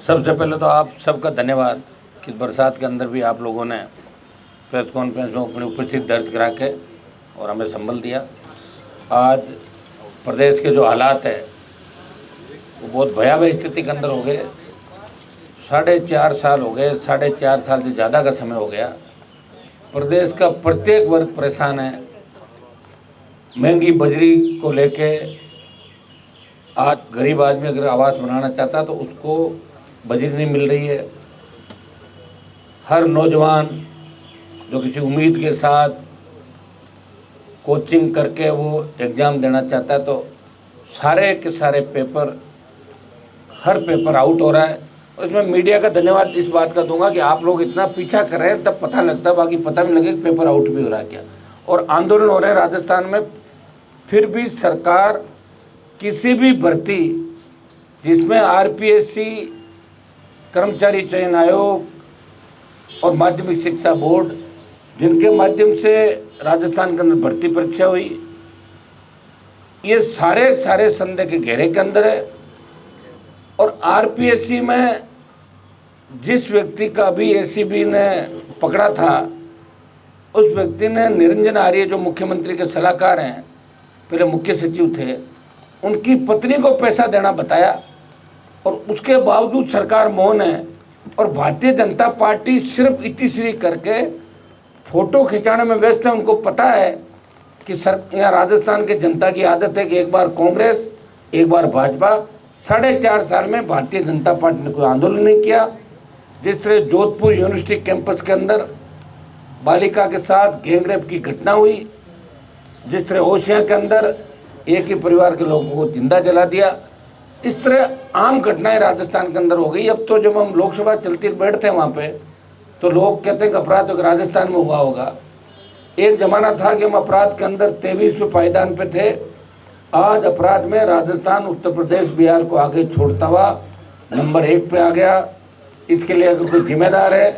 सबसे पहले तो आप सबका धन्यवाद कि बरसात के अंदर भी आप लोगों ने प्रेस कॉन्फ्रेंस में अपनी उपस्थिति दर्ज करा के और हमें संबल दिया। आज प्रदेश के जो हालात है वो बहुत भयावह स्थिति के अंदर हो गए। 4.5 साल हो गए, 4.5 साल से ज़्यादा का समय हो गया। प्रदेश का प्रत्येक वर्ग परेशान है। महंगी बजरी को लेके आज गरीब आदमी अगर आवास बनाना चाहता तो उसको बजरी नहीं मिल रही है। हर नौजवान जो किसी उम्मीद के साथ कोचिंग करके वो एग्ज़ाम देना चाहता है तो सारे के सारे पेपर, हर पेपर आउट हो रहा है। और इसमें मीडिया का धन्यवाद इस बात का दूंगा कि आप लोग इतना पीछा कर रहे हैं, तब पता लगता है, बाकी पता नहीं लगे कि पेपर आउट भी हो रहा है क्या। और आंदोलन हो रहे हैं राजस्थान में, फिर भी सरकार किसी भी भर्ती जिसमें आरपीएससी, कर्मचारी चयन आयोग और माध्यमिक शिक्षा बोर्ड, जिनके माध्यम से राजस्थान के अंदर भर्ती परीक्षा हुई, ये सारे संदेह के घेरे के अंदर है। और आरपीएससी में जिस व्यक्ति का अभी एसीबी ने पकड़ा था, उस व्यक्ति ने निरंजन आर्य, जो मुख्यमंत्री के सलाहकार हैं, पहले मुख्य सचिव थे, उनकी पत्नी को पैसा देना बताया और उसके बावजूद सरकार मौन है। और भारतीय जनता पार्टी सिर्फ इतिश्री करके फोटो खिंचाने में व्यस्त है। उनको पता है कि यहाँ राजस्थान के जनता की आदत है कि एक बार कांग्रेस, एक बार भाजपा। 4.5 साल में भारतीय जनता पार्टी ने कोई आंदोलन नहीं किया। जिस तरह जोधपुर यूनिवर्सिटी कैंपस के अंदर बालिका के साथ गैंगरेप की घटना हुई, जिस तरह ओसिया के अंदर एक ही परिवार के लोगों को जिंदा जला दिया, इस तरह आम घटनाएं राजस्थान के अंदर हो गई। अब तो जब हम लोकसभा चलती बैठते हैं वहाँ पे, तो लोग कहते हैं कि अपराध तो राजस्थान में हुआ होगा। एक ज़माना था कि हम अपराध के अंदर 23वें पायदान पे थे। आज अपराध में राजस्थान, उत्तर प्रदेश, बिहार को आगे छोड़ता हुआ नंबर 1 पे आ गया। इसके लिए अगर कोई जिम्मेदार है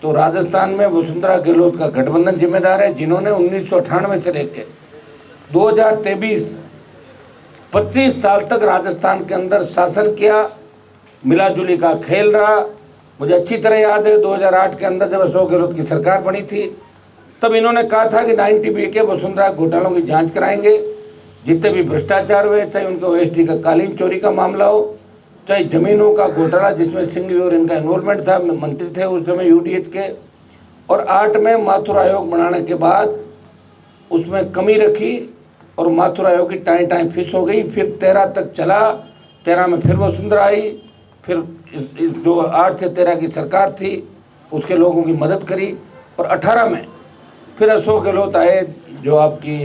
तो राजस्थान में वसुंधरा गहलोत का गठबंधन जिम्मेदार है, जिन्होंने 1998 से लेकर 2023 25 साल तक राजस्थान के अंदर शासन किया। मिलाजुली का खेल रहा। मुझे अच्छी तरह याद है 2008 के अंदर जब अशोक गहलोत की सरकार बनी थी, तब इन्होंने कहा था कि 90B के वसुंधरा घोटालों की जांच कराएंगे। जितने भी भ्रष्टाचार हुए, चाहे उनके ओएसडी का कालीन चोरी का मामला हो, चाहे जमीनों का घोटाला जिसमें सिंघवी और इनका इन्वॉल्वमेंट था, मंत्री थे उस समय यूडीएच के। और 8 में माथुर आयोग बनाने के बाद उसमें कमी रखी और माथुर आयोग की टाई फिश हो गई। फिर 13 तक चला, 13 में फिर वसुंधरा आई, फिर जो 8 से 13 की सरकार थी उसके लोगों की मदद करी। और 18 में फिर अशोक गहलोत आए, जो आपकी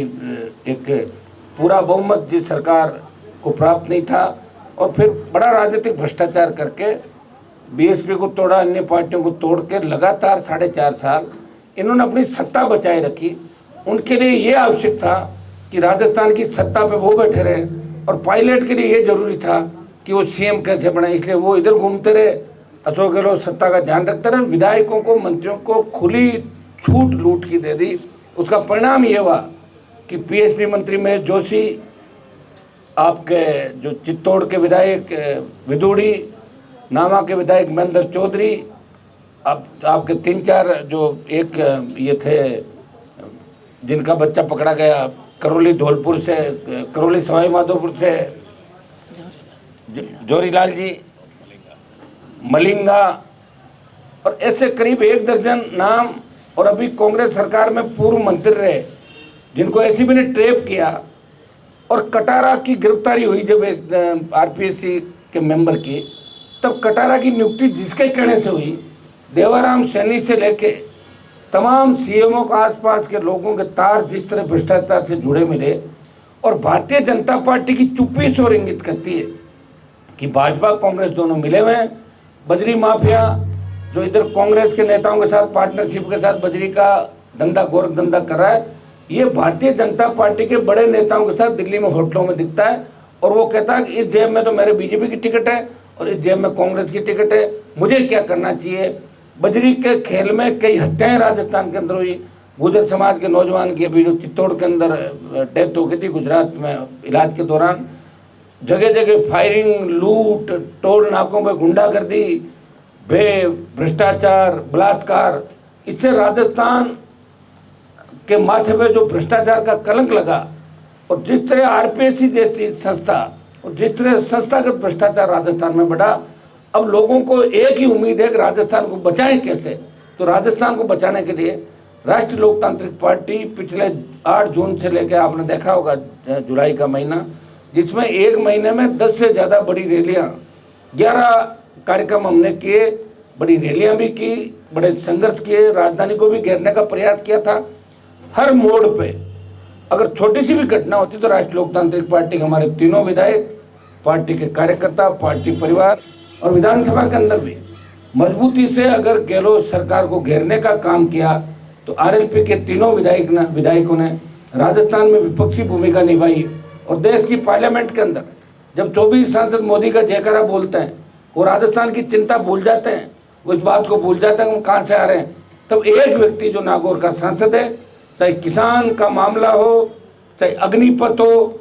एक पूरा बहुमत जिस सरकार को प्राप्त नहीं था, और फिर बड़ा राजनीतिक भ्रष्टाचार करके बीएसपी को तोड़ा, अन्य पार्टियों को तोड़ के लगातार 4.5 साल इन्होंने अपनी सत्ता बचाए रखी। उनके लिए ये आवश्यक था कि राजस्थान की सत्ता पे वो बैठे रहे, और पायलट के लिए ये जरूरी था कि वो सीएम कैसे बने, इसलिए वो इधर घूमते रहे। अशोक गहलोत सत्ता का ध्यान रखते रहे, विधायकों को, मंत्रियों को खुली छूट लूट की दे दी। उसका परिणाम ये हुआ कि पीएचडी मंत्री महेश जोशी, आपके जो चित्तौड़ के विधायक विदुड़ी, नामा के विधायक महेंद्र चौधरी, अब आपके 3-4 जो एक ये थे जिनका बच्चा पकड़ा गया करौली धौलपुर से, करौली सवाई माधोपुर से, जोरीलाल जी, मलिंगा, और ऐसे करीब 1 दर्जन नाम। और अभी कांग्रेस सरकार में पूर्व मंत्री रहे जिनको एसीबी ने ट्रेप किया। और कटारा की गिरफ्तारी हुई जब आरपीएससी के मेंबर की, तब कटारा की नियुक्ति जिसके कहने से हुई, देवाराम सैनी से लेके तमाम सीएमओ का आसपास के लोगों के तार जिस तरह भ्रष्टाचार से जुड़े मिले। और भारतीय जनता पार्टी की चुप्पी से और इंगित करती है कि भाजपा कांग्रेस दोनों मिले हुए हैं। बजरी माफिया जो इधर कांग्रेस के नेताओं के साथ पार्टनरशिप के साथ बजरी का धंधा, गोरख धंधा कर रहा है, ये भारतीय जनता पार्टी के बड़े नेताओं के साथ दिल्ली में होटलों में दिखता है। और वो कहता है कि इस जेब में तो मेरे बीजेपी की टिकट है और इस जेब में कांग्रेस की टिकट है, मुझे क्या करना चाहिए। बजरी के खेल में कई हत्याएं राजस्थान के अंदर हुई। गुजर समाज के नौजवान की अभी जो चित्तौड़ के अंदर डेथ हो गई थी गुजरात में इलाज के दौरान, जगह जगह फायरिंग, लूट, टोल नाकों पे गुंडागर्दी, भ्रष्टाचार, बलात्कार, इससे राजस्थान के माथे पे जो भ्रष्टाचार का कलंक लगा, और जिस तरह आरपीएससी जैसी संस्था और जिस तरह संस्थागत भ्रष्टाचार राजस्थान में बढ़ा, अब लोगों को एक ही उम्मीद है कि राजस्थान को बचाएं कैसे। तो राजस्थान को बचाने के लिए राष्ट्रीय लोकतांत्रिक पार्टी पिछले 8 जून से लेकर, आपने देखा होगा जुलाई का महीना, जिसमें एक महीने में 10 से ज़्यादा बड़ी रैलियाँ, 11 कार्यक्रम हमने किए, बड़ी रैलियाँ भी की, बड़े संघर्ष किए, राजधानी को भी घेरने का प्रयास किया था। हर मोड़ पे अगर छोटी सी भी घटना होती तो राष्ट्रीय लोकतांत्रिक पार्टी के हमारे तीनों विधायक, पार्टी के कार्यकर्ता, पार्टी परिवार और विधानसभा के अंदर भी मजबूती से अगर गहलोत सरकार को घेरने का काम किया, तो आरएलपी के तीनों विधायकों ने राजस्थान में विपक्षी भूमिका निभाई। और देश की पार्लियामेंट के अंदर जब 24 सांसद मोदी का जयकारा बोलते हैं, वो राजस्थान की चिंता भूल जाते हैं, वो इस बात को भूल जाते हैं हम कहाँ से आ रहे हैं, तब एक व्यक्ति जो नागौर का सांसद है, चाहे किसान का मामला हो, चाहे अग्निपथ हो,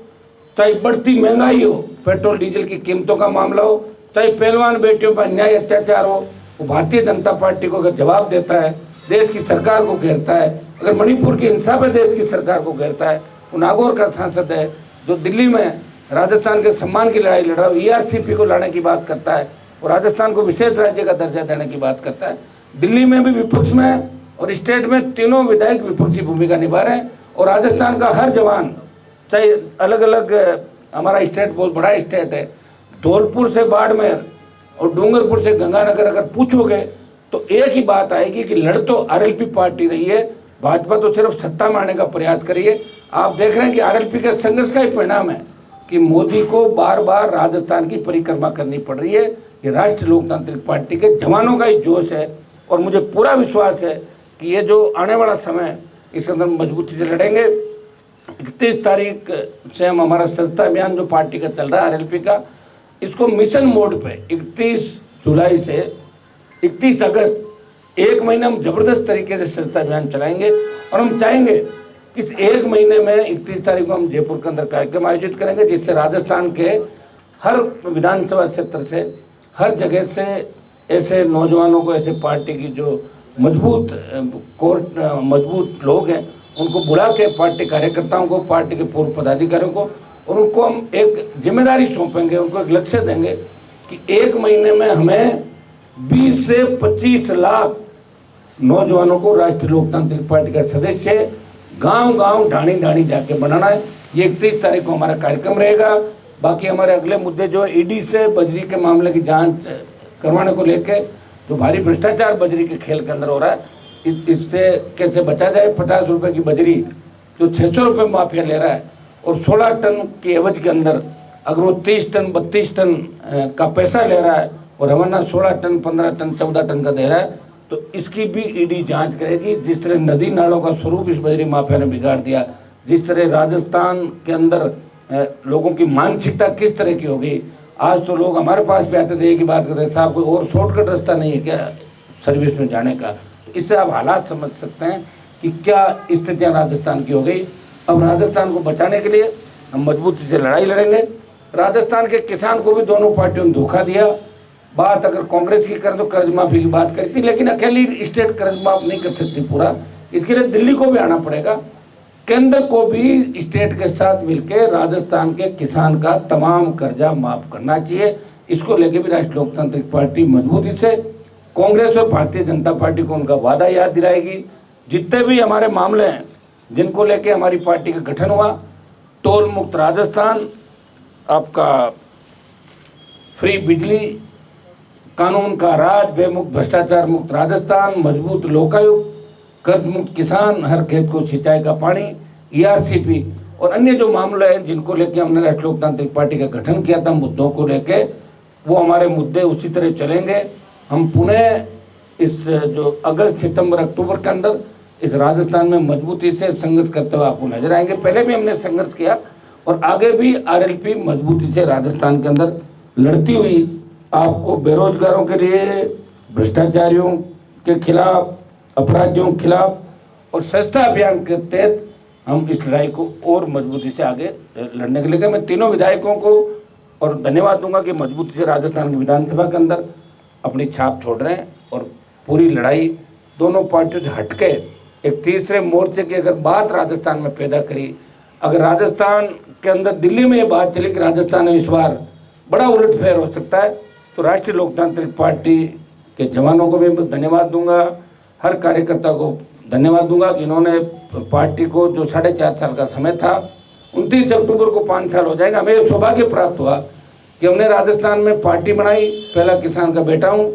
चाहे बढ़ती महंगाई हो, पेट्रोल डीजल की कीमतों का मामला हो, चाहे पहलवान बेटियों पर अन्याय अत्याचार हो, वो भारतीय जनता पार्टी को अगर जवाब देता है, देश की सरकार को घेरता है, अगर मणिपुर की हिंसा पर देश की सरकार को घेरता है, वो नागौर का सांसद है जो दिल्ली में राजस्थान के सम्मान की लड़ाई लड़ रहा है, ईआरसीपी को लाने की बात करता है और राजस्थान को विशेष राज्य का दर्जा देने की बात करता है। दिल्ली में भी विपक्ष में और स्टेट में तीनों विधायक विपक्षी भूमिका निभा रहे हैं। और राजस्थान का हर जवान, चाहे अलग अलग, हमारा स्टेट बहुत बड़ा स्टेट है, धौलपुर से बाड़मेर और डूंगरपुर से गंगानगर अगर पूछोगे तो एक ही बात आएगी कि लड़ तो आरएलपी पार्टी रही है, भाजपा तो सिर्फ सत्ता में आने का प्रयास करिए। आप देख रहे हैं कि आरएलपी के संघर्ष का ही परिणाम है कि मोदी को बार बार राजस्थान की परिक्रमा करनी पड़ रही है। ये राष्ट्रीय लोकतांत्रिक पार्टी के जवानों का ही जोश है और मुझे पूरा विश्वास है कि ये जो आने वाला समय, इसके अंदर मजबूती से लड़ेंगे। 31 तारीख से हम हमारा सस्ता अभियान जो पार्टी का चल रहा है आरएलपी का, इसको मिशन मोड पे 31 जुलाई से 31 अगस्त, एक महीने हम जबरदस्त तरीके से सस्ता अभियान चलाएंगे। और हम चाहेंगे कि इस एक महीने में 31 तारीख को हम जयपुर के अंदर कार्यक्रम आयोजित करेंगे, जिससे राजस्थान के हर विधानसभा क्षेत्र से, हर जगह से ऐसे नौजवानों को, ऐसे पार्टी की जो मजबूत लोग हैं, उनको बुला के, पार्टी कार्यकर्ताओं को, पार्टी के पूर्व पदाधिकारियों को, और उनको हम एक जिम्मेदारी सौंपेंगे, उनको एक लक्ष्य देंगे कि एक महीने में हमें 20 से 25 लाख नौजवानों को राष्ट्रीय लोकतांत्रिक पार्टी का सदस्य गांव-गांव, ढाणी-ढाणी जाके बनाना है। ये 31 तारीख को हमारा कार्यक्रम रहेगा। बाकी हमारे अगले मुद्दे जो ईडी से बजरी के मामले की जांच करवाने को लेके, जो भारी भ्रष्टाचार बजरी के खेल के अंदर हो रहा है, इससे कैसे बचा जाए। 50 रुपये की बजरी जो 600 रुपये माफिया ले रहा है, और 16 टन की एवज के अंदर अगर वो 30 टन 32 टन का पैसा ले रहा है और हमारा 16 टन 15 टन 14 टन का दे रहा है, तो इसकी भी ईडी जांच करेगी। जिस तरह नदी नालों का स्वरूप इस बजरी माफिया ने बिगाड़ दिया, जिस तरह राजस्थान के अंदर लोगों की मानसिकता किस तरह की हो गई। आज तो लोग हमारे पास भी आते थे, एक ही बात करते, साहब कोई और शॉर्टकट रास्ता नहीं है क्या सर्विस में जाने का। इससे आप हालात समझ सकते हैं कि क्या स्थितियाँ राजस्थान की हो गई। अब राजस्थान को बचाने के लिए हम मजबूती से लड़ाई लड़ेंगे। राजस्थान के किसान को भी दोनों पार्टियों ने धोखा दिया। बात अगर कांग्रेस की करें तो कर्ज माफी की बात करी थी, लेकिन अकेली स्टेट कर्ज माफ नहीं कर सकती पूरा, इसके लिए दिल्ली को भी आना पड़ेगा। केंद्र को भी स्टेट के साथ मिलकर राजस्थान के किसान का तमाम कर्जा माफ करना चाहिए। इसको लेकर भी राष्ट्रीय लोकतांत्रिक पार्टी मजबूती से कांग्रेस और भारतीय जनता पार्टी को उनका वादा याद दिलाएगी। जितने भी हमारे मामले हैं जिनको लेके हमारी पार्टी का गठन हुआ, टोल मुक्त राजस्थान, आपका फ्री बिजली, कानून का राज, बेमुक्त भ्रष्टाचार मुक्त राजस्थान, मजबूत लोकायुक्त, कर्ज मुक्त किसान, हर खेत को सिंचाई का पानी, ईआरसीपी और अन्य जो मामले हैं जिनको लेके हमने राष्ट्रीय लोकतांत्रिक पार्टी का गठन किया था, मुद्दों को लेके, वो हमारे मुद्दे उसी तरह चलेंगे। हम पुनः इस जो अगस्त, सितंबर, अक्टूबर के अंदर इस राजस्थान में मजबूती से संघर्ष करते हुए आपको नजर आएंगे। पहले भी हमने संघर्ष किया और आगे भी आरएलपी मजबूती से राजस्थान के अंदर लड़ती हुई आपको बेरोजगारों के लिए, भ्रष्टाचारियों के खिलाफ, अपराधियों के खिलाफ और सस्ता अभियान के तहत हम इस लड़ाई को और मजबूती से आगे लड़ने के लिए। मैं तीनों विधायकों को और धन्यवाद दूंगा कि मजबूती से राजस्थान की विधानसभा के अंदर अपनी छाप छोड़ रहे हैं और पूरी लड़ाई दोनों पार्टियों से हटके एक तीसरे मोर्चे की अगर बात राजस्थान में पैदा करी, अगर राजस्थान के अंदर दिल्ली में ये बात चली कि राजस्थान में इस बार बड़ा उलटफेर हो सकता है, तो राष्ट्रीय लोकतांत्रिक पार्टी के जवानों को भी धन्यवाद दूंगा, हर कार्यकर्ता को धन्यवाद दूंगा कि इन्होंने पार्टी को जो 4.5 साल का समय था, 29 अक्टूबर को 5 साल हो जाएगा। हमें सौभाग्य प्राप्त हुआ कि हमने राजस्थान में पार्टी बनाई, पहला किसान का बेटा हूँ,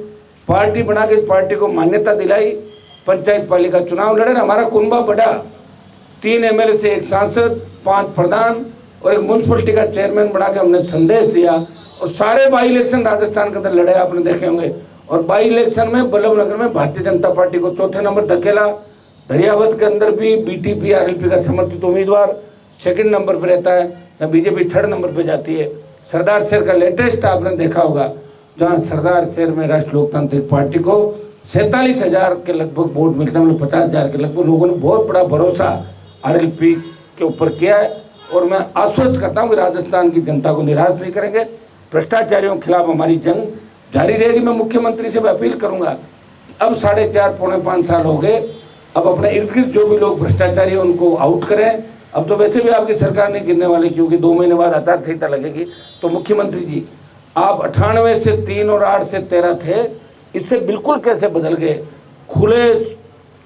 पार्टी बना के इस पार्टी को मान्यता दिलाई, पंचायत पालिका चुनाव लड़े, हमारा कुनबा बढ़ा, 3 एमएलए से 1 सांसद, 5 प्रधान और एक म्यूनसिपलिटी का चेयरमैन बना के हमने संदेश दिया और सारे बाई इलेक्शन राजस्थान के अंदर लड़े, आपने देखे होंगे। और बाई इलेक्शन में बल्लभनगर में भारतीय जनता पार्टी को चौथे नंबर धकेला, धरियावत के अंदर भी बीटीपी आरएलपी का समर्थित उम्मीदवार सेकंड नंबर पर रहता है, जहाँ बीजेपी 3rd नंबर पर जाती है। सरदार शहर का लेटेस्ट आपने देखा होगा, जहाँ सरदार शहर में राष्ट्रीय लोकतांत्रिक पार्टी को 47,000 के लगभग वोट मिलते हैं, 50,000 के लगभग। लोगों ने बहुत बड़ा भरोसा आरएलपी के ऊपर किया है और मैं आश्वस्त करता हूँ कि राजस्थान की जनता को निराश नहीं करेंगे। भ्रष्टाचारियों के खिलाफ हमारी जंग जारी रहेगी। मैं मुख्यमंत्री से भी अपील करूंगा, अब 4.5 पौने 5 साल हो गए, अब अपने इर्द गिर्द जो भी लोग भ्रष्टाचारी हैं उनको आउट करें। अब तो वैसे भी आपकी सरकार नहीं गिरने वाली, क्योंकि 2 महीने बाद आचार संहिता लगेगी। तो मुख्यमंत्री जी, आप 98 से 3 और 8 से 13 थे, इससे बिल्कुल कैसे बदल गए?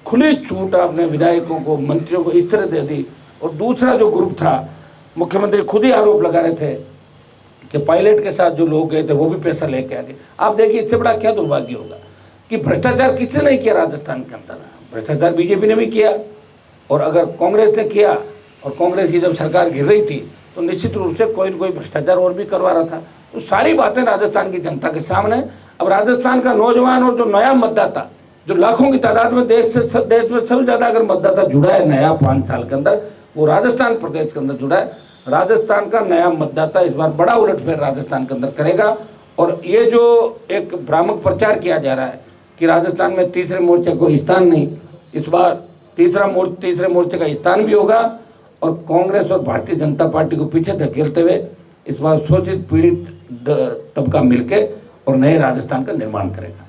खुली छूट आपने विधायकों को, मंत्रियों को इस तरह दे दी। और दूसरा जो ग्रुप था, मुख्यमंत्री खुद ही आरोप लगा रहे थे कि पायलट के साथ जो लोग गए थे वो भी पैसा लेके आ गए। आप देखिए, इससे बड़ा क्या दुर्भाग्य होगा कि भ्रष्टाचार किसने नहीं किया राजस्थान के अंदर? भ्रष्टाचार बीजेपी ने भी किया, और अगर कांग्रेस ने किया, और कांग्रेस की जब सरकार गिर रही थी तो निश्चित रूप से कोई न कोई भ्रष्टाचार और भी करवा रहा था। तो सारी बातें राजस्थान की जनता के सामने। अब राजस्थान का नौजवान और जो नया मतदाता, जो लाखों की तादाद में देश में सबसे ज़्यादा अगर मतदाता जुड़ा है नया 5 साल के अंदर, वो राजस्थान प्रदेश के अंदर जुड़ा है। राजस्थान का नया मतदाता इस बार बड़ा उलटफेर राजस्थान के अंदर करेगा। और ये जो एक भ्रामक प्रचार किया जा रहा है कि राजस्थान में तीसरे मोर्चे को स्थान नहीं, इस बार तीसरे मोर्चे का स्थान भी होगा। और कांग्रेस और भारतीय जनता पार्टी को पीछे धकेलते हुए इस बार शोषित पीड़ित तबका मिलके और नए राजस्थान का निर्माण करेगा।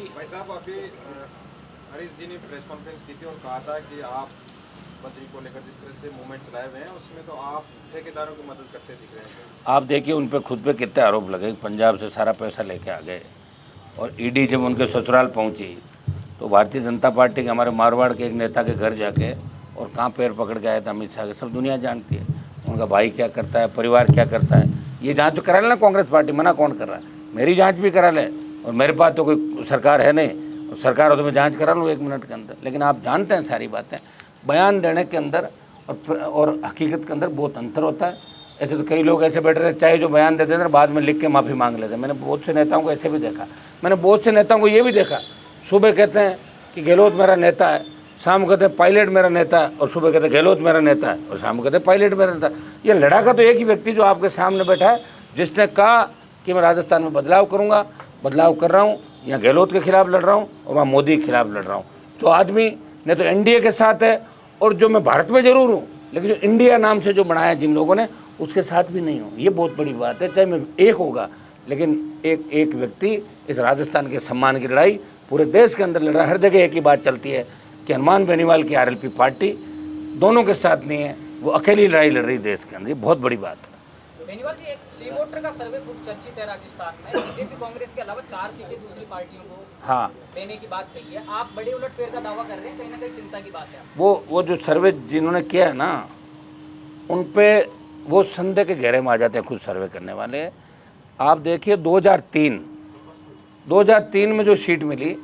भाई साहब, अभी हरीश जी ने प्रेस कॉन्फ्रेंस की थी और कहा था कि आप बजरी को लेकर जिस तरह से मूवमेंट चलाए हुए हैं, उसमें तो आप ठेकेदारों की मदद करते दिख रहे हैं। आप देखिए, उन पे खुद पे कितने आरोप लगे, पंजाब से सारा पैसा लेके आ गए। और ईडी जब उनके ससुराल पहुंची तो भारतीय जनता पार्टी के हमारे मारवाड़ के एक नेता के घर जाके और कहाँ पैर पकड़ के आया था अमित शाह के, सब दुनिया जानती है उनका भाई क्या करता है, परिवार क्या करता है। ये जांच तो करा लेना कांग्रेस पार्टी, मना कौन कर रहा है? मेरी जांच भी करा ले, और मेरे पास तो कोई सरकार है नहीं, सरकार हो तो मैं जांच करा लूँ 1 मिनट के अंदर। लेकिन आप जानते हैं सारी बातें, बयान देने के अंदर और हकीकत के अंदर बहुत अंतर होता है। ऐसे तो कई लोग ऐसे बैठे रहे, चाहे जो बयान देते थे बाद में लिख के माफ़ी मांग लेते। मैंने बहुत से नेताओं को ऐसे भी देखा, मैंने बहुत से नेताओं को ये भी देखा, सुबह कहते हैं कि गहलोत मेरा नेता है, शाम को कहते हैं पायलट मेरा नेता है, और सुबह कहते हैं गहलोत मेरा नेता है, और शाम को कहते हैं पायलट मेरा नेता है। ये लड़ाका तो एक ही व्यक्ति जो आपके सामने बैठा है, जिसने कहा कि मैं राजस्थान में बदलाव करूँगा, बदलाव कर रहा हूँ, यहाँ गहलोत के खिलाफ लड़ रहा हूँ और वहाँ मोदी के खिलाफ लड़ रहा हूँ। जो आदमी ने तो एनडीए के साथ है, और जो मैं भारत में जरूर हूँ, लेकिन जो इंडिया नाम से जो बनाया जिन लोगों ने, उसके साथ भी नहीं हूँ। ये बहुत बड़ी बात है। चाहे मैं एक होगा, लेकिन एक व्यक्ति इस राजस्थान के सम्मान की लड़ाई पूरे देश के अंदर लड़ रहा है। हर जगह एक ही बात चलती है कि हनुमान बेनीवाल की आरएलपी पार्टी दोनों के साथ नहीं है, वो अकेली लड़ाई लड़ रही देश के अंदर। ये बहुत बड़ी बात है। बेनीवाल जी, एक सी वोटर का सर्वे खूब चर्चित है राजस्थान में, बीजेपी कांग्रेस के अलावा 4 सीटें दूसरी पार्टियों को देने की बात कही है। आप बड़े उलटफेर का दावा कर रहे हैं, कहीं ना कहीं चिंता की बात है। वो जो सर्वे जिन्होंने किया है ना, उन पे वो संदेह के घेरे में आ जाते हैं खुद सर्वे करने वाले। आप देखिए 2003 में जो सीट मिली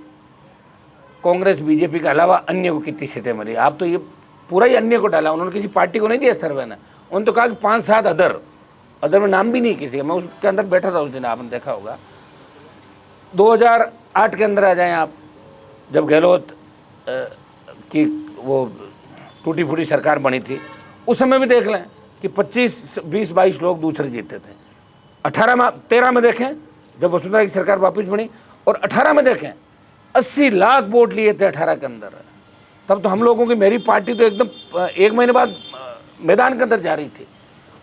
कांग्रेस बीजेपी के अलावा अन्य को कितनी सीटें मिली? आप तो ये पूरा ही अन्य को डाला, उन्होंने किसी पार्टी को नहीं दिया सर्वे ने। उन्होंने तो कहा कि 5-7 अदर में नाम भी नहीं किसी का। मैं उसके अंदर बैठा था उस दिन, आपने देखा होगा। 2008 के अंदर आ जाएं आप, जब गहलोत की वो टूटी फूटी सरकार बनी थी, उस समय भी देख लें कि 25-20-22 लोग दूसरे जीते थे। 13 में देखें जब वसुंधरा की सरकार वापस बनी, और 18 में देखें 80 लाख वोट लिए थे 18 के अंदर। तब तो हम लोगों की मेरी पार्टी तो एकदम 1 महीने बाद मैदान के अंदर जा रही थी।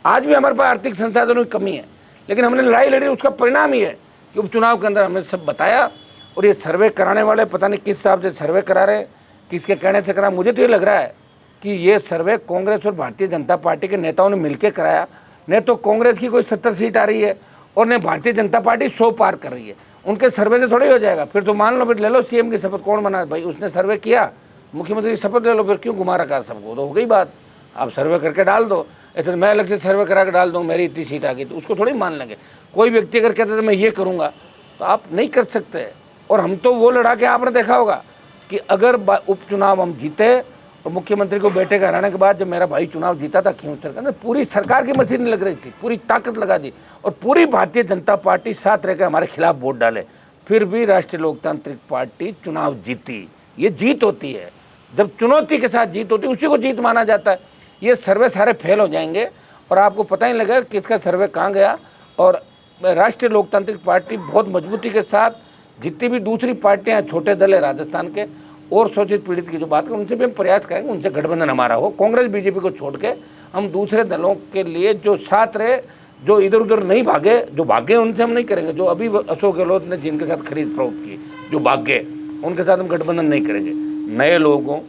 आज भी हमारे पास आर्थिक संसाधनों की कमी है, लेकिन हमने लड़ाई लड़ी, उसका परिणाम ही है कि उपचुनाव के अंदर हमने सब बताया। और ये सर्वे कराने वाले पता नहीं किस हिसाब से सर्वे करा रहे, किसके कहने से करा। मुझे तो ये लग रहा है कि ये सर्वे कांग्रेस और भारतीय जनता पार्टी के नेताओं ने मिलकर कराया। नहीं तो कांग्रेस की कोई 70 सीट आ रही है और नहीं भारतीय जनता पार्टी 100 पार कर रही है। उनके सर्वे से थोड़ी हो जाएगा। फिर तो मान लो, फिर ले लो सीएम की शपथ। कौन बना भाई? उसने सर्वे किया, मुख्यमंत्री की शपथ ले लो। फिर क्यों घुमा रखा सबको? तो हो गई बात। आप सर्वे करके डाल दो। ऐसे मैं अलग से सर्वे करा के डाल दूँ मेरी इतनी सीट आ गई, तो उसको थोड़ी मान लेंगे। कोई व्यक्ति अगर कहते थे मैं ये करूँगा, तो आप नहीं कर सकते। और हम तो वो लड़ा के, आपने देखा होगा कि अगर उपचुनाव हम जीते और मुख्यमंत्री को बेटे का हराने के बाद जब मेरा भाई चुनाव जीता था खींच सरकार ने, पूरी सरकार की मशीन लग रही थी, पूरी ताकत लगा दी और पूरी भारतीय जनता पार्टी साथ रहकर हमारे खिलाफ वोट डाले, फिर भी राष्ट्रीय लोकतांत्रिक पार्टी चुनाव जीती। ये जीत होती है, जब चुनौती के साथ जीत होती है उसी को जीत माना जाता है। ये सर्वे सारे फेल हो जाएंगे और आपको पता ही लगेगा किसका सर्वे कहाँ गया। और राष्ट्रीय लोकतांत्रिक पार्टी बहुत मजबूती के साथ, जितनी भी दूसरी पार्टियां छोटे दल है राजस्थान के और शोषित पीड़ित की जो बात करें, उनसे भी हम प्रयास करेंगे उनसे गठबंधन हमारा हो। कांग्रेस बीजेपी को छोड़ के हम दूसरे दलों के लिए जो साथ रहे, जो इधर उधर नहीं भागे, जो भागे उनसे हम नहीं करेंगे। जो अभी अशोक गहलोत ने जिनके साथ खरीद फरोख्त की, जो भागे, उनके साथ हम गठबंधन नहीं करेंगे। नए लोग हों,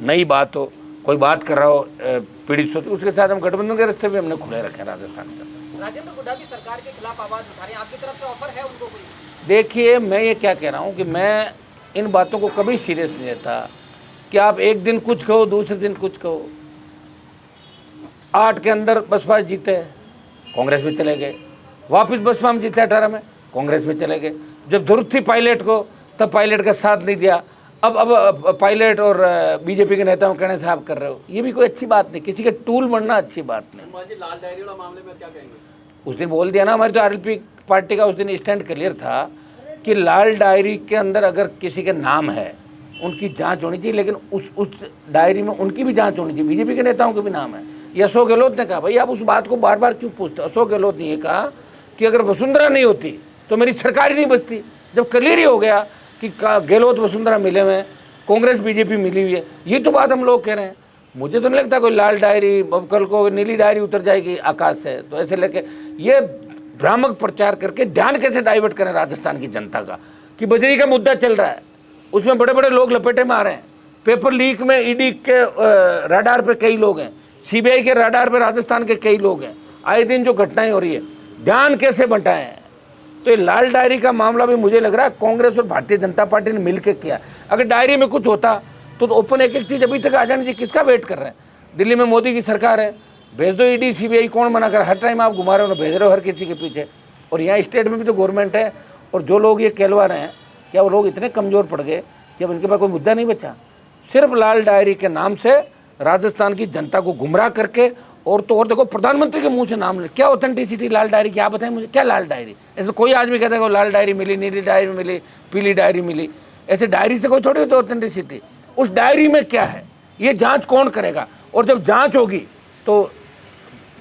नई बात हो, कोई बात कर रहा हो पीड़ित सोच, उसके साथ हम गठबंधन के रास्ते भी हमने खुले रखे हैं राजस्थान का। राजेंद्र हुड्डा भी सरकार के खिलाफ आवाज उठा रहे हैं, आपकी तरफ से ऑफर है उनको कोई? देखिए, मैं ये क्या कह रहा हूँ कि मैं इन बातों को कभी सीरियस नहीं लेता कि आप एक दिन कुछ कहो, दूसरे दिन कुछ कहो। 8 के अंदर बसपा जीते, कांग्रेस में चले गए, वापस बसपा में जीते 18 में, कांग्रेस में चले गए। जब जरूरत थी पायलट को, तब पायलट का साथ नहीं दिया। अब पायलट और बीजेपी के नेताओं कहने से आप कर रहे हो, ये भी कोई अच्छी बात नहीं। किसी के टूल बनना अच्छी बात नहीं। लाल डायरी वाला मामले में क्या कहेंगे? उस दिन बोल दिया ना, हमारी तो आरएलपी पार्टी का उस दिन स्टैंड क्लियर था कि लाल डायरी के अंदर अगर किसी के नाम है, उनकी जांच होनी चाहिए, लेकिन उस डायरी में उनकी भी जांच होनी चाहिए। बीजेपी के नेताओं के भी नाम है। ये अशोक गहलोत ने कहा। भाई आप उस बात को बार बार क्यों पूछते? अशोक गहलोत ने ये कहा कि अगर वसुंधरा नहीं होती तो मेरी सरकार ही नहीं बचती। जब क्लियर ही हो गया कि गहलोत वसुंधरा मिले हुए हैं, कांग्रेस बीजेपी मिली हुई है, ये तो बात हम लोग कह रहे हैं। मुझे तो नहीं लगता कोई लाल डायरी, अब कल को नीली डायरी उतर जाएगी आकाश से, तो ऐसे लेके ये भ्रामक प्रचार करके ध्यान कैसे डाइवर्ट करें राजस्थान की जनता का कि बजरी का मुद्दा चल रहा है, उसमें बड़े बड़े लोग लपेटे में आ रहे हैं। पेपर लीक में ईडी के राडार पे कई लोग हैं, सीबीआई के राडार पे राजस्थान के कई लोग हैं। आए दिन जो घटनाएं हो रही है, ध्यान कैसे बंटाएं? तो ये लाल डायरी का मामला भी मुझे लग रहा है कांग्रेस और भारतीय जनता पार्टी ने मिलकर किया। अगर डायरी में कुछ होता तो ओपन एक एक चीज़ अभी तक आ जानी चाहिए। किसका वेट कर रहे हैं? दिल्ली में मोदी की सरकार है, भेज दो ईडी सीबीआई, कौन मना कर? हर टाइम आप घुमा रहे हो, भेज रहे हो हर किसी के पीछे। और यहाँ स्टेट में भी तो गवर्नमेंट है, और जो लोग ये कहलवा रहे हैं, क्या वो लोग इतने कमज़ोर पड़ गए कि अब इनके पास कोई मुद्दा नहीं बचा? सिर्फ लाल डायरी के नाम से राजस्थान की जनता को गुमराह करके, और तो और देखो प्रधानमंत्री के मुंह से नाम ले, क्या ऑथेंटिसिटी लाल डायरी की? आप बताएं मुझे, क्या लाल डायरी? ऐसे कोई आदमी कहता है लाल डायरी मिली, नीली डायरी मिली, पीली डायरी मिली, ऐसे डायरी से कोई थोड़ी होती ऑथेंटिसिटी। उस डायरी में क्या है ये जांच कौन करेगा? और जब जांच होगी तो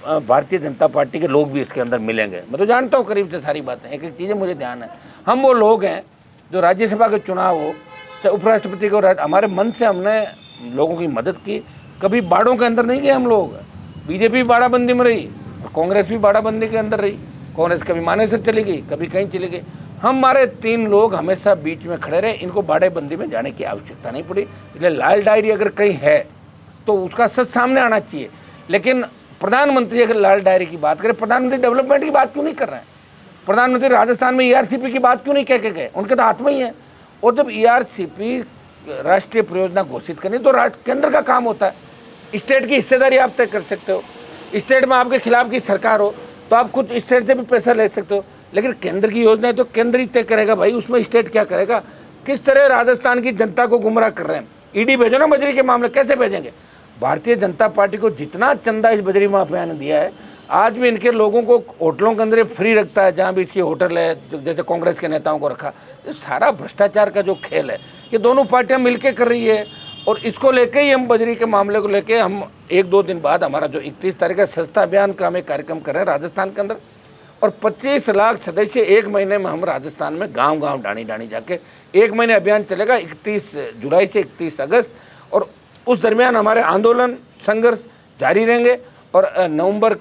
भारतीय जनता पार्टी के लोग भी इसके अंदर मिलेंगे। मैं तो जानता हूँ करीब से सारी बातें, एक एक चीज़ें मुझे ध्यान है। हम वो लोग हैं जो राज्यसभा के चुनाव हो, चाहे उपराष्ट्रपति को, हमारे मन से हमने लोगों की मदद की। कभी बाड़ों के अंदर नहीं गए हम लोग। बीजेपी बाड़ाबंदी में रही, कांग्रेस भी बाड़ाबंदी के अंदर रही। कांग्रेस कभी मानेसर चली गई, कभी कहीं चली गई। हमारे 3 लोग हमेशा बीच में खड़े रहे, इनको बाड़ेबंदी में जाने की आवश्यकता नहीं पड़ी। इसलिए लाल डायरी अगर कहीं है तो उसका सच सामने आना चाहिए। लेकिन प्रधानमंत्री अगर लाल डायरी की बात करें, प्रधानमंत्री डेवलपमेंट की बात क्यों नहीं कर रहे हैं? प्रधानमंत्री राजस्थान में ईआरसीपी की बात क्यों नहीं कह के गए? उनके तो हाथ में ही है। और जब ईआरसीपी राष्ट्रीय परियोजना घोषित करनी तो केंद्र का काम होता है। स्टेट की हिस्सेदारी आप तय कर सकते हो। स्टेट में आपके खिलाफ की सरकार हो तो आप खुद स्टेट से भी पैसा ले सकते हो, लेकिन केंद्र की योजना है तो केंद्र ही तय करेगा भाई, उसमें स्टेट क्या करेगा? किस तरह राजस्थान की जनता को गुमराह कर रहे हैं। ईडी भेजो ना बजरी के मामले, कैसे भेजेंगे? भारतीय जनता पार्टी को जितना चंदा इस बजरी माफिया ने दिया है, आज भी इनके लोगों को होटलों के अंदर फ्री रखता है, जहाँ भी इसकी होटल है, जैसे कांग्रेस के नेताओं को रखा। ये सारा भ्रष्टाचार का जो खेल है, ये दोनों पार्टियां मिलकर कर रही है। और इसको लेके ही हम बजरी के मामले को लेके हम 1-2 दिन बाद हमारा जो 31 तारीख का सस्ता अभियान का हम एक कार्यक्रम कर रहे हैं राजस्थान के अंदर, और 25 लाख सदस्य 1 महीने में हम राजस्थान में गांव-गांव डाणी-डाणी जाके 1 महीने अभियान चलेगा, 31 जुलाई से 31 अगस्त। और उस दरमियान हमारे आंदोलन संघर्ष जारी रहेंगे और नवंबर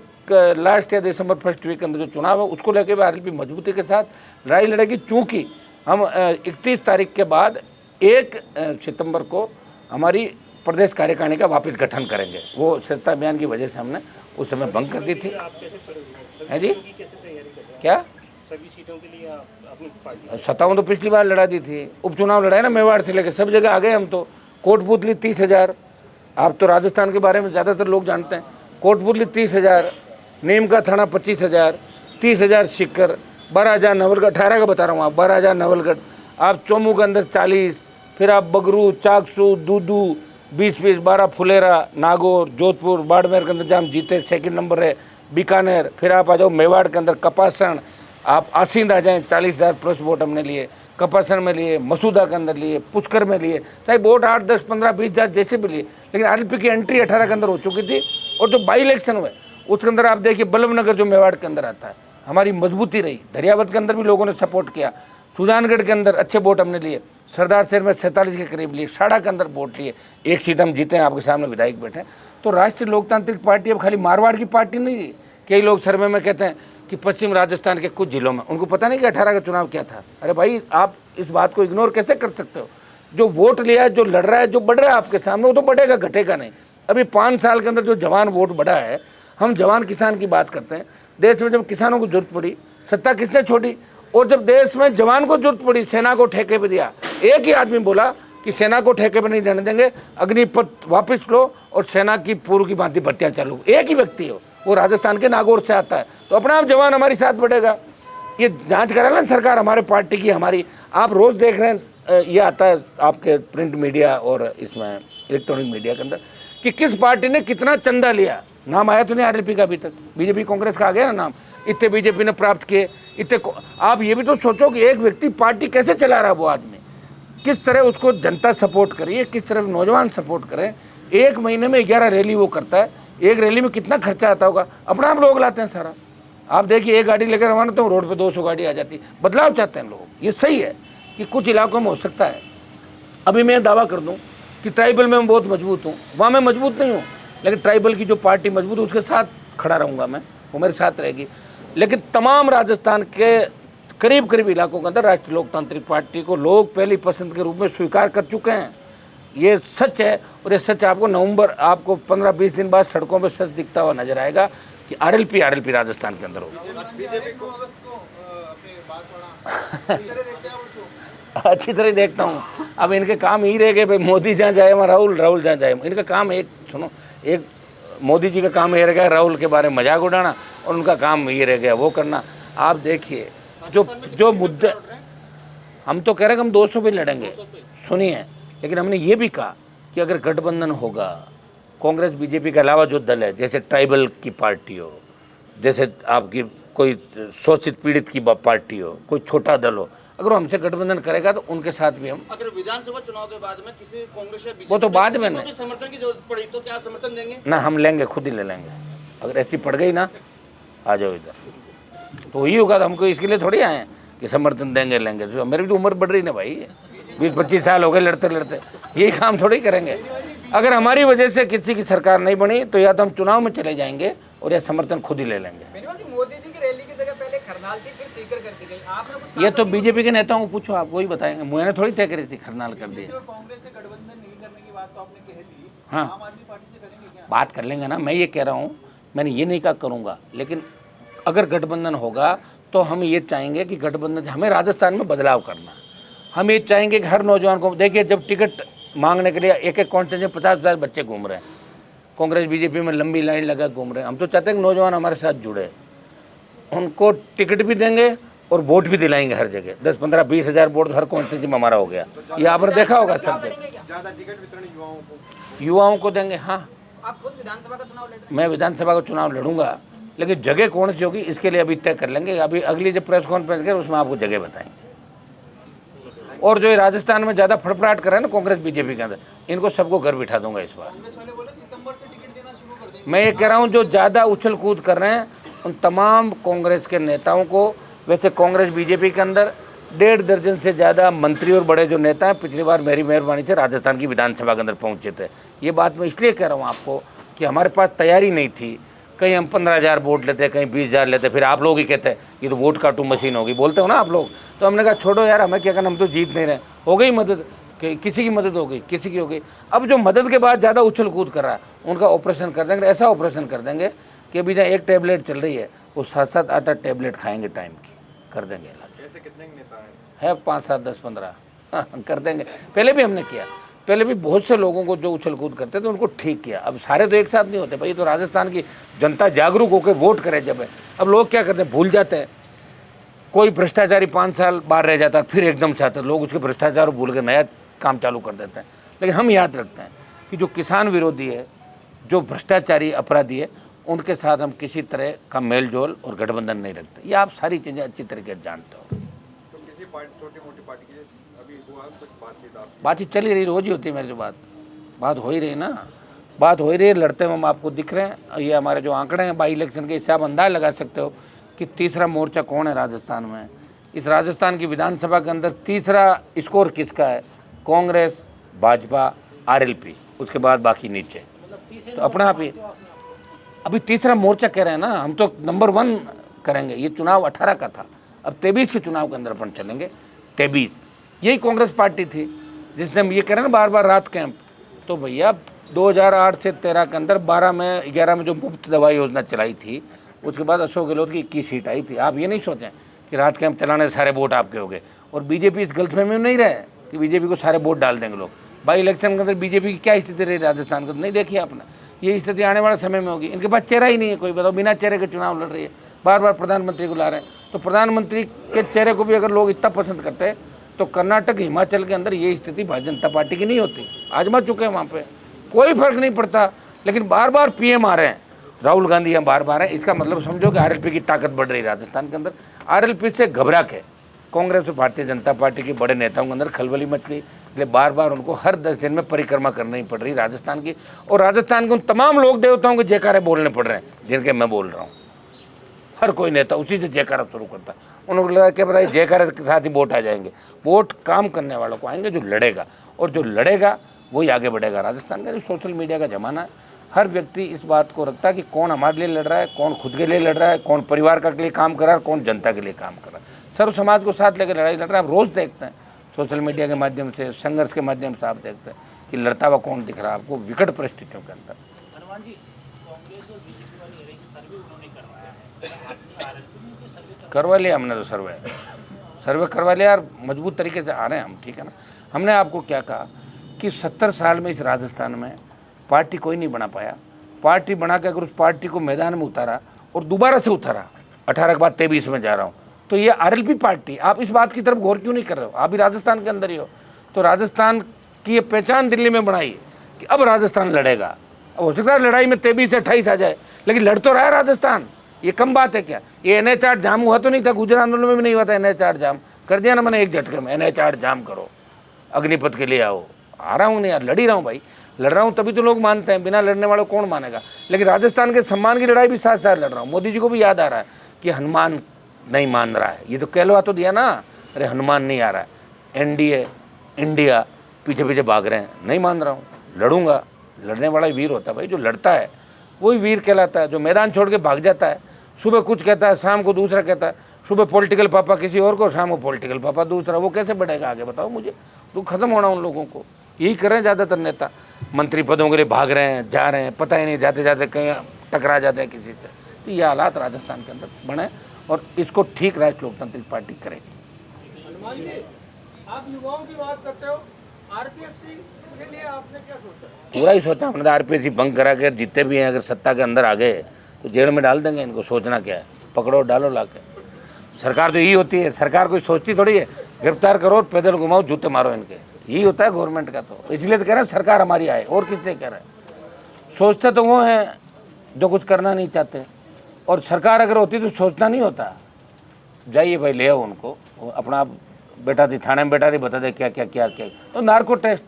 लास्ट या दिसंबर फर्स्ट वीक के अंदर जो चुनाव है उसको लेकर भी आरएलपी मजबूती के साथ लड़ाई लड़ेगी। चूँकि हम 31 तारीख के बाद 1 सितंबर को हमारी प्रदेश कार्यकारिणी का वापस गठन करेंगे। वो सत्ता अभियान की वजह से हमने उस समय भंग कर दी थी। है जी, क्या सभी सीटों के लिए अपनी पार्टी सत्ताओं तो पिछली बार लड़ा दी थी, उपचुनाव लड़ाए ना, मेवाड़ से लेकर सब जगह आ गए हम तो। कोटपुतली 30,000, आप तो राजस्थान के बारे में ज़्यादातर लोग जानते हैं। कोटपुतली 30,000, नीम का थाना 25,000, 30,000 सिक्कर, 12,000 नवलगढ़, 18 का बता रहा हूँ आप, 12,000 नवलगढ़, आप चोमू के अंदर 40, फिर आप बगरू, चाकसू, दूदू 20-20, 12 फुलेरा, नागौर, जोधपुर, बाड़मेर के अंदर जहाँ हम जीते 2nd नंबर है, बीकानेर, फिर आप आ जाओ मेवाड़ के अंदर कपासन, आप आसींद आ जाएँ 40,000 प्लस वोट हमने लिए, कपासन में लिए, मसूदा के अंदर लिए, पुष्कर में लिए, चाहे वोट 8, 10, 15, 20,000 जैसे भी लिए, लेकिन आरएलपी की एंट्री 18 के अंदर हो चुकी थी। और जो बाई इलेक्शन हुए उसके अंदर आप देखिए बल्लभनगर जो मेवाड़ के अंदर आता है, हमारी मजबूती रही। दरियावत के अंदर भी लोगों ने सपोर्ट किया, सुजानगढ़ के अंदर अच्छे वोट हमने लिए, सरदार शहर में 47 के करीब लिए, शाड़ा के अंदर वोट लिए, 1 सीट हम जीते हैं, आपके सामने विधायक बैठे हैं। तो राष्ट्रीय लोकतांत्रिक पार्टी अब खाली मारवाड़ की पार्टी नहीं है। कई लोग सर्वे में कहते हैं कि पश्चिम राजस्थान के कुछ जिलों में, उनको पता नहीं कि 18 का चुनाव क्या था। अरे भाई, आप इस बात को इग्नोर कैसे कर सकते हो? जो वोट लिया है, जो लड़ रहा है, जो बढ़ रहा है आपके सामने, वो तो बढ़ेगा, घटेगा नहीं। अभी 5 साल के अंदर जो जवान वोट बढ़ा है, हम जवान किसान की बात करते हैं। देश में जब किसानों को जरूरत पड़ी, सत्ता किसने छोड़ी? और जब देश में जवान को जरूरत पड़ी, सेना को ठेके पे दिया। एक ही आदमी बोला कि सेना को ठेके पे नहीं देने देंगे, अग्निपथ वापस लो और सेना की पूर्व की भांति भर्तियाँ चालू। एक ही व्यक्ति हो, वो राजस्थान के नागौर से आता है, तो अपना आप जवान हमारे साथ बढ़ेगा। ये जांच करा लें सरकार हमारे पार्टी की, हमारी। आप रोज़ देख रहे हैं, ये आता है आपके प्रिंट मीडिया और इसमें इलेक्ट्रॉनिक मीडिया के अंदर कि किस पार्टी ने कितना चंदा लिया। नाम आया तो नहीं आरएलपी का अभी तक? बीजेपी कांग्रेस का आ गया ना नाम, इतने बीजेपी ने प्राप्त किए, इतने। आप ये भी तो सोचो कि एक व्यक्ति पार्टी कैसे चला रहा है, वो आदमी किस तरह उसको जनता सपोर्ट करिए, किस तरह नौजवान सपोर्ट करें। 1 महीने में 11 रैली वो करता है, एक रैली में कितना खर्चा आता होगा, अपना हम लोग लाते हैं सारा। आप देखिए, एक गाड़ी लेकर रवाना तो रोड पे 200 गाड़ी आ जाती है। बदलाव चाहते हैं लोग, ये सही है कि कुछ इलाकों में हो सकता है। अभी मैं दावा कर दूं कि ट्राइबल में मैं बहुत मजबूत हूँ, वहाँ मैं मजबूत नहीं हूँ, लेकिन ट्राइबल की जो पार्टी मजबूत है उसके साथ खड़ा रहूँगा मैं, वो मेरे साथ रहेगी। लेकिन तमाम राजस्थान के करीब करीब इलाकों के अंदर राष्ट्रीय लोकतांत्रिक पार्टी को लोग पहली पसंद के रूप में स्वीकार कर चुके हैं। ये सच है, और ये सच आपको नवंबर, आपको 15-20 दिन बाद सड़कों पे सच दिखता हुआ नजर आएगा कि आरएलपी राजस्थान के अंदर होगा। बीजेपी को अच्छी तरह देखता हूँ। अब इनके काम ही रह गए भाई, मोदी जहाँ जाए वहाँ राहुल जहाँ जाए। इनका काम एक सुनो, एक मोदी जी का काम ये रह गया राहुल के बारे में मजाक उड़ाना, और उनका काम ये रह गया वो करना। आप देखिए जो मुद्दे, हम तो कह रहे हैं कि हम 200 पे लड़ेंगे, सुनिए, लेकिन हमने ये भी कहा कि अगर गठबंधन होगा, कांग्रेस बीजेपी के अलावा जो दल है, जैसे ट्राइबल की पार्टी हो, जैसे आपकी कोई शोषित पीड़ित की पार्टी हो, कोई छोटा दल हो, अगर हमसे गठबंधन करेगा तो उनके साथ भी हम। अगर विधानसभा चुनाव के बाद में किसी कांग्रेस या वो तो बाद में बीजेपी समर्थन की जरूरत पड़ी तो क्या आप समर्थन देंगे? ना, हम लेंगे, खुद ही ले लेंगे। अगर ऐसी पड़ गई ना, आ जाओ इधर, तो वही होगा। तो हमको इसके लिए थोड़ी आए हैं कि समर्थन देंगे लेंगे। तो मेरी भी तो उम्र बढ़ रही ना भाई, 20-25 साल हो गए लड़ते लड़ते, यही काम थोड़ी करेंगे। अगर हमारी वजह से किसी की सरकार नहीं बनी तो या तो हम चुनाव में चले जाएंगे और या समर्थन खुद ही ले लेंगे। मोदी जी की रैली की जगह पहले खरनाल थी, फिर सीकर कर दी गई। आपने कुछ ये तो बीजेपी के नेताओं को पूछो, आप वही बताएंगे। मैंने थोड़ी तय करी थी खरनाल कर दी। कांग्रेस से गठबंधन नहीं करने की बात तो आपने कह दी, हाँ, आम आदमी पार्टी से करेंगे क्या? बात कर लेंगे ना। मैं ये कह रहा हूँ, मैंने ये नहीं कहा करूँगा, लेकिन अगर गठबंधन होगा तो हम ये चाहेंगे कि गठबंधन, हमें राजस्थान में बदलाव करना। हम ये चाहेंगे कि हर नौजवान को, देखिए जब टिकट मांगने के लिए एक कॉन्स्टिट्यूंसी में 50,000 बच्चे घूम रहे हैं, कांग्रेस बीजेपी में लंबी लाइन लगा घूम रहे हैं। हम तो चाहते हैं कि नौजवान हमारे साथ जुड़े, उनको टिकट भी देंगे और वोट भी दिलाएंगे हर जगह। 10, 15, 20 हज़ार वोट हर कॉन्स्टिट्यूंसी में हमारा हो गया। ये आपने देखा होगा सब जगह। ज़्यादा टिकट वितरण युवाओं को देंगे। हाँ, आप खुद विधानसभा का चुनाव लड़ रहे हैं? मैं विधानसभा का चुनाव लड़ूंगा, लेकिन जगह कौन सी होगी इसके लिए अभी तय कर लेंगे। अभी अगली जब प्रेस कॉन्फ्रेंस करें उसमें आपको जगह बताएंगे। और जो ये राजस्थान में ज़्यादा फड़फड़ाहट कर रहे हैं ना कांग्रेस बीजेपी के अंदर, इनको सबको घर बिठा दूंगा इस बार। कांग्रेस वाले बोले सितंबर से टिकट देना शुरू कर देंगे। मैं ये कह रहा हूँ, जो ज़्यादा उछल कूद कर रहे हैं उन तमाम कांग्रेस के नेताओं को, वैसे कांग्रेस बीजेपी के अंदर 1.5 दर्जन से ज़्यादा मंत्री और बड़े जो नेता हैं पिछली बार मेरी मेहरबानी से राजस्थान की विधानसभा के अंदर पहुँचे थे। ये बात मैं इसलिए कह रहा हूँ आपको कि हमारे पास तैयारी नहीं थी। कहीं हम 15,000 वोट लेते, कहीं 20,000 लेते, फिर आप लोग ही कहते हैं ये तो वोट काटू मशीन होगी, बोलते हो ना आप लोग। तो हमने कहा छोड़ो यार, हमें क्या करना, हम तो जीत नहीं रहे। हो गई मदद, किसी की मदद हो गई, किसी की हो गई। अब जो मदद के बाद ज़्यादा उछल कूद कर रहा है उनका ऑपरेशन कर देंगे, ऐसा ऑपरेशन कर देंगे कि अभी जहाँ एक टैबलेट चल रही है वो 7-7 8-8 टैबलेट खाएंगे टाइम की, कर देंगे इलाज। कैसे कितने नेता है 5 7 10 15 कर देंगे। पहले भी हमने किया, पहले भी बहुत से लोगों को जो उछल कूद करते थे उनको ठीक किया। अब सारे तो एक साथ नहीं होते भाई, तो राजस्थान की जनता जागरूक होकर वोट करे जब है। अब लोग क्या करते हैं, भूल जाते हैं। कोई भ्रष्टाचारी 5 साल बाहर रह जाता है, फिर एकदम से आता है, लोग उसके भ्रष्टाचार भूल के नया काम चालू कर देते हैं। लेकिन हम याद रखते हैं कि जो किसान विरोधी है, जो भ्रष्टाचारी अपराधी है, उनके साथ हम किसी तरह का मेल जोल और गठबंधन नहीं रखते। ये आप सारी चीज़ें अच्छी तरीके से जानते हो। तो किसी पार्टी, छोटी मोटी पार्टी की अभी हुआ कुछ बातचीत आप? बातचीत चली रही, रोज ही होती है मेरे से बात हो ही रही ना, बात हो ही रही है। लड़ते हुए हम आपको दिख रहे हैं। ये हमारे जो आंकड़े हैं बाई इलेक्शन के, इससे आप अंदाज लगा सकते हो कि तीसरा मोर्चा कौन है राजस्थान में। इस राजस्थान की विधानसभा के अंदर तीसरा स्कोर किसका है? कांग्रेस, भाजपा, आरएलपी, उसके बाद बाकी नीचे। तो अपना आप ही अभी तीसरा मोर्चा कह रहे हैं ना, हम तो नंबर 1 करेंगे। ये चुनाव 18 का था, अब 23 के चुनाव के अंदर अपन चलेंगे। 23 यही कांग्रेस पार्टी थी जिसने हम ये कह रहे हैं ना बार बार रात कैंप। तो भैया 2008 से 13 के अंदर 12 में 11 में जो मुफ्त दवाई योजना चलाई थी, उसके बाद अशोक गहलोत की 21 सीट आई थी। आप ये नहीं सोचें कि रात कैंप चलाने से सारे वोट आपके हो गए। और बीजेपी इस गलतफहमी में नहीं रहे कि बीजेपी को सारे वोट डाल देंगे लोग। बाई इलेक्शन के अंदर बीजेपी की क्या स्थिति रही राजस्थान को, नहीं देखी आपने। ये स्थिति आने वाले समय में होगी। इनके पास चेहरा ही नहीं है कोई, बताओ, बिना चेहरे के चुनाव लड़ रही है। बार बार प्रधानमंत्री को ला रहे हैं, तो प्रधानमंत्री के चेहरे को भी अगर लोग इतना पसंद करते हैं तो कर्नाटक, हिमाचल के अंदर ये स्थिति भारतीय जनता पार्टी की नहीं होती। आजमा चुके हैं वहाँ पे, कोई फर्क नहीं पड़ता। लेकिन बार बार पीएम आ रहे हैं, राहुल गांधी यहाँ बार बार है। इसका मतलब समझो कि आरएलपी की ताकत बढ़ रही है राजस्थान के अंदर। आरएलपी से घबरा के कांग्रेस और भारतीय जनता पार्टी के बड़े नेताओं के अंदर खलबली मच गई। इसलिए बार बार उनको हर 10 दिन में परिक्रमा करनी पड़ रही राजस्थान की। और राजस्थान के उन तमाम लोग देवताओं के जयकारे बोलने पड़ रहे हैं जिनके मैं बोल रहा हूँ। हर कोई नेता उसी से जयकारा शुरू करता है। उनको लगा कि भाई जयकारा के साथ ही वोट आ जाएंगे। वोट काम करने वालों को आएंगे, जो लड़ेगा, और जो लड़ेगा वही आगे बढ़ेगा। राजस्थान का सोशल मीडिया का ज़माना है। हर व्यक्ति इस बात को रखता है कि कौन हमारे लिए लड़ रहा है, कौन खुद के लिए लड़ रहा है, कौन परिवार का के लिए काम कर रहा है, कौन जनता के लिए काम कर रहा है। सर्व समाज को साथ लेकर लड़ाई लड़ रहा है। आप रोज़ देखते हैं सोशल मीडिया के माध्यम से, संघर्ष के माध्यम से आप देखते हैं कि लड़ता हुआ कौन दिख रहा है आपको विकट परिस्थितियों के अंदर। हनुमान जी, कांग्रेस और बीजेपी वाली अरेंज सर्वे उन्होंने करवाया है, आपने आरएलपी में कोई सर्वे करवा लिया हमने, तो सर्वे करवा लिया यार, मजबूत तरीके से आ रहे हैं हम, ठीक है ना। हमने आपको क्या कहा कि 70 साल में इस राजस्थान में पार्टी कोई नहीं बना पाया। पार्टी बना के अगर उस पार्टी को मैदान में उतारा और दोबारा से उतारा, 18 के बाद 23 में जा रहा हूँ, तो ये आरएलपी पार्टी। आप इस बात की तरफ गौर क्यों नहीं कर रहे हो? आप भी राजस्थान के अंदर ही हो। तो राजस्थान की ये पहचान दिल्ली में बनाई कि अब राजस्थान लड़ेगा। अब हो सकता है लड़ाई में 23 से 28 आ जाए, लेकिन लड़ तो रहा है राजस्थान। ये कम बात है क्या? ये NH 8 जाम हुआ तो नहीं था, गुजरात आंदोलन में भी नहीं हुआ था NH 8 जाम। कर दिया ना मैंने एक झटके में, NH 8 जाम करो, अग्निपथ के लिए आओ। आ रहा हूँ नहीं यार, लड़ ही रहा हूँ भाई, लड़ रहा हूँ तभी तो लोग मानते हैं। बिना लड़ने वालों कौन मानेगा? लेकिन राजस्थान के सम्मान की लड़ाई भी साथ साथ लड़ रहा हूँ। मोदी जी को भी याद आ रहा है कि हनुमान नहीं मान रहा है। ये तो कहलवा तो दिया ना, अरे हनुमान नहीं आ रहा है, NDA इंडिया पीछे पीछे भाग रहे हैं, नहीं मान रहा हूँ, लड़ूंगा। लड़ने वाला वीर होता है भाई, जो लड़ता है वही वीर कहलाता है। जो मैदान छोड़ के भाग जाता है, सुबह कुछ कहता है, शाम को दूसरा कहता है। सुबह पॉलिटिकल पापा किसी और को, शाम को पॉलिटिकल पापा दूसरा, वो कैसे बढ़ेगा आगे बताओ मुझे? तो खत्म होना उन लोगों को। यही कर रहे हैं ज़्यादातर नेता, मंत्री पदों के लिए भाग रहे हैं, जा रहे हैं, पता ही नहीं, जाते जाते कहीं टकरा जाते हैं किसी से। तो ये हालात राजस्थान के अंदर बने और इसको ठीक राष्ट्रीय लोकतांत्रिक पार्टी करेगी। हनुमान जी, आप युवाओं की बात करते हो, आरपीएससी के लिए आपने क्या सोचा? पूरा ही सोचा हमने। आरपीएससी भंग करा के जितने भी हैं अगर सत्ता के अंदर आ गए तो जेल में डाल देंगे इनको। सोचना क्या है, पकड़ो डालो ला के। सरकार तो यही होती है, सरकार कोई सोचती थोड़ी है, गिरफ्तार करो, पैदल घुमाओ, जूते मारो इनके। यही होता है गवर्नमेंट का। तो इसलिए तो कह रहे हैं सरकार हमारी आए, और किससे कह रहे हैं? सोचते तो वो हैं जो कुछ करना नहीं चाहते, और सरकार अगर होती तो सोचना नहीं होता। जाइए भाई, ले आओ उनको, अपना बेटा थी थाने में, बेटा थी, बता दे क्या क्या क्या क्या। तो नार्को टेस्ट,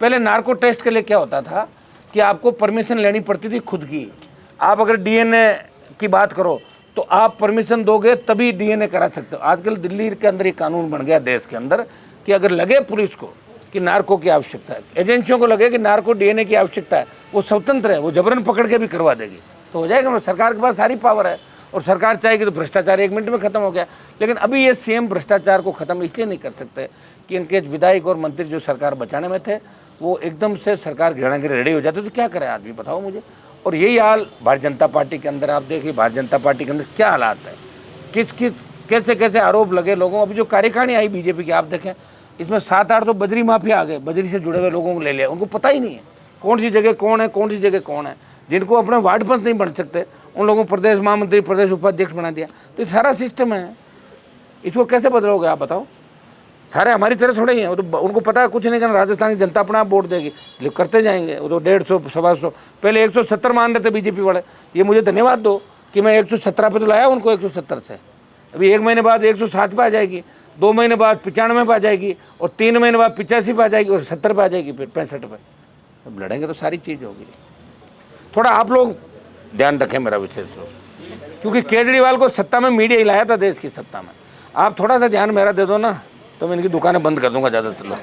पहले नार्को टेस्ट के लिए क्या होता था कि आपको परमिशन लेनी पड़ती थी खुद की। आप अगर DNA की बात करो तो आप परमिशन दोगे तभी DNA करा सकते हो। आजकल दिल्ली के अंदर ये कानून बन गया देश के अंदर कि अगर लगे पुलिस को कि नार्को की आवश्यकता है, एजेंसियों को लगे कि नार्को डीएनए की आवश्यकता है, वो स्वतंत्र है, वो जबरन पकड़ के भी करवा देगी, तो हो जाएगा। सरकार के पास सारी पावर है और सरकार चाहेगी तो भ्रष्टाचार 1 मिनट में खत्म हो गया। लेकिन अभी ये सीएम भ्रष्टाचार को खत्म इसलिए नहीं कर सकते कि इनके विधायक और मंत्री जो सरकार बचाने में थे वो एकदम से सरकार गिराने के लिए रेडी हो जाते, तो क्या करे आदमी, बताओ मुझे। और यही हाल भारतीय जनता पार्टी के अंदर, आप देखिए भारतीय जनता पार्टी के अंदर क्या हालात है, किस किस कैसे कैसे आरोप लगे लोगों। अभी जो कार्यकारिणी आई बीजेपी की आप देखें, इसमें 7-8 तो बद्री माफिया आ गए, बद्री से जुड़े हुए लोगों को ले लिया, उनको पता ही नहीं है कौन सी जगह कौन है, कौन सी जगह कौन है। जिनको अपने वार्ड पंच नहीं बन सकते उन लोगों को प्रदेश महामंत्री, प्रदेश उपाध्यक्ष बना दिया। तो ये सारा सिस्टम है, इसको कैसे बदलोगे आप बताओ। सारे हमारी तरह थोड़े ही हैं, वो तो उनको पता है कुछ नहीं करना, राजस्थान की जनता अपना वोट देगी, लेकिन करते जाएंगे। वो तो 150, 125, पहले 170 मान रहे थे बीजेपी वाले। ये मुझे धन्यवाद दो कि मैं 117 पे तो लाया उनको 170 से। अभी 1 महीने बाद 160 पे आ जाएगी, 2 महीने बाद 95 पे आ जाएगी, और 3 महीने बाद 85 पे आ जाएगी, और 70 पे आ जाएगी, फिर 65 पे। अब लड़ेंगे तो सारी चीज़ होगी। थोड़ा आप लोग ध्यान रखें मेरा विशेष रूप, क्योंकि केजरीवाल को सत्ता में मीडिया ही लाया था, देश की सत्ता में। आप थोड़ा सा ध्यान मेरा दे दो ना, तो मैं इनकी दुकानें बंद कर दूंगा ज़्यादातर लोग।